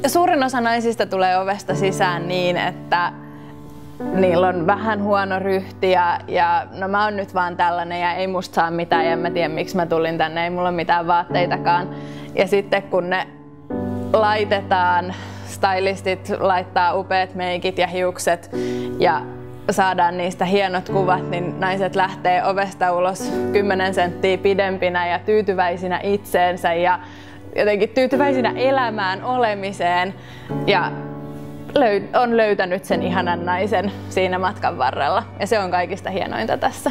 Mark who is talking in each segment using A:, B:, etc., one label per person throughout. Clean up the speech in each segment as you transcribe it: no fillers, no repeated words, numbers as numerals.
A: Suurin osa naisista tulee ovesta sisään niin, että niillä on vähän huono ryhti ja no mä oon nyt vaan tällainen ja ei musta saa mitään ja en mä tiedä miksi mä tulin tänne, ei mulla ole mitään vaatteitakaan. Ja sitten kun ne laitetaan, stylistit laittaa upeat meikit ja hiukset ja saadaan niistä hienot kuvat, niin naiset lähtee ovesta ulos 10 senttiä pidempinä ja tyytyväisinä itseensä ja jotenkin tyytyväisinä elämään, olemiseen ja on löytänyt sen ihanan naisen siinä matkan varrella. Ja se on kaikista hienointa tässä.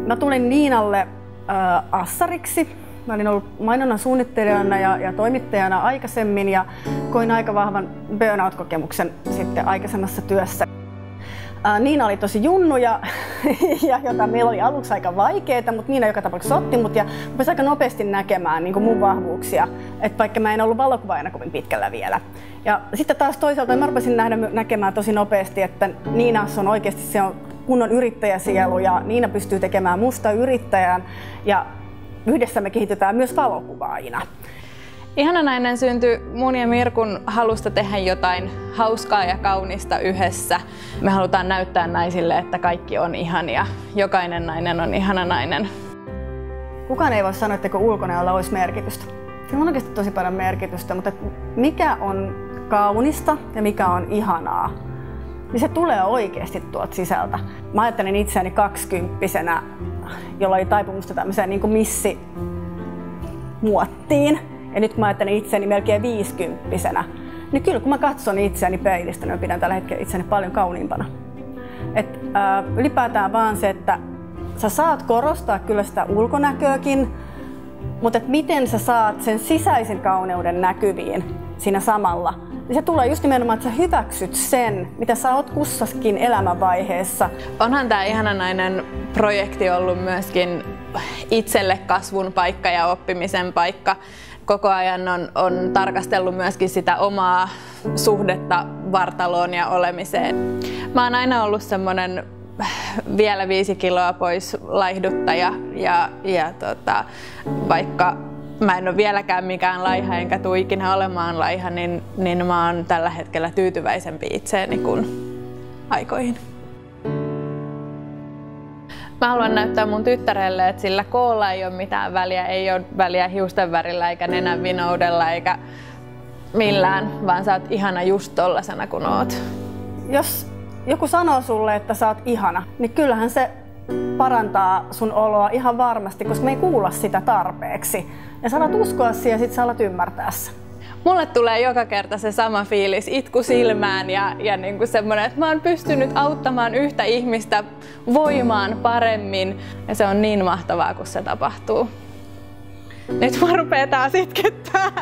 B: Mä tulin Niinalle assariksi. Mä olin ollut mainonnan suunnittelijana ja toimittajana aikaisemmin ja koin aika vahvan burnout-kokemuksen sitten aikaisemmassa työssä. Niina oli tosi junnu ja jota meillä oli aluksi aika vaikeaa, mutta Niina joka tapauksessa otti mut ja rupesi aika nopeasti näkemään niin kuin mun vahvuuksia, että vaikka mä en ollut valokuvaajana kovin pitkällä vielä. Ja sitten taas toisaalta mä rupesin näkemään tosi nopeasti, että Niinassa on oikeasti se on kunnon yrittäjäsielu ja Niina pystyy tekemään musta yrittäjän ja yhdessä me kehitetään myös valokuvaajina.
A: Ihana nainen syntyi mun ja Mirkun halusta tehdä jotain hauskaa ja kaunista yhdessä. Me halutaan näyttää naisille, että kaikki on ihania. Jokainen nainen on ihana nainen.
B: Kukaan ei voi sanoa, että ulkonäöllä olisi merkitystä. Sillä on oikeasti tosi paljon merkitystä, mutta mikä on kaunista ja mikä on ihanaa, niin se tulee oikeasti tuolta sisältä. Mä ajattelin itseäni 20-vuotiaana, jolla oli taipumusta tämmöiseen niin kuin missimuottiin. Ja nyt kun mä ajattelen itseäni melkein 50-vuotiaana, niin kyllä kun mä katson itseäni peilistä, niin mä pidän tällä hetkellä itseäni paljon kauniimpana. Ylipäätään vaan se, että sä saat korostaa kyllä sitä ulkonäköäkin, mutta miten sä saat sen sisäisen kauneuden näkyviin siinä samalla, niin se tulee just nimenomaan, että sä hyväksyt sen, mitä sä oot kussakin elämänvaiheessa.
A: Onhan tää Ihana nainen -projekti ollut myöskin itselle kasvun paikka ja oppimisen paikka. Koko ajan on tarkastellut myöskin sitä omaa suhdetta vartaloon ja olemiseen. Mä oon aina ollut semmonen vielä 5 kiloa pois laihduttaja ja vaikka mä en ole vieläkään mikään laiha enkä tule ikinä olemaan laiha, niin mä oon tällä hetkellä tyytyväisempi itseeni kuin aikoihin. Mä haluan näyttää mun tyttärelle, että sillä koolla ei ole mitään väliä, ei ole väliä hiusten värillä eikä nenän vinoudella eikä millään, vaan sä oot ihana just tollasena kun oot.
B: Jos joku sanoo sulle, että sä oot ihana, niin kyllähän se parantaa sun oloa ihan varmasti, koska me ei kuulla sitä tarpeeksi. Ja sä alat uskoa siihen ja sit sä alat ymmärtää sen.
A: Mulle tulee joka kerta se sama fiilis, itku silmään ja niinku semmoinen, että mä oon pystynyt auttamaan yhtä ihmistä voimaan paremmin. Ja se on niin mahtavaa, kun se tapahtuu. Nyt mä rupeaa taas itkettää.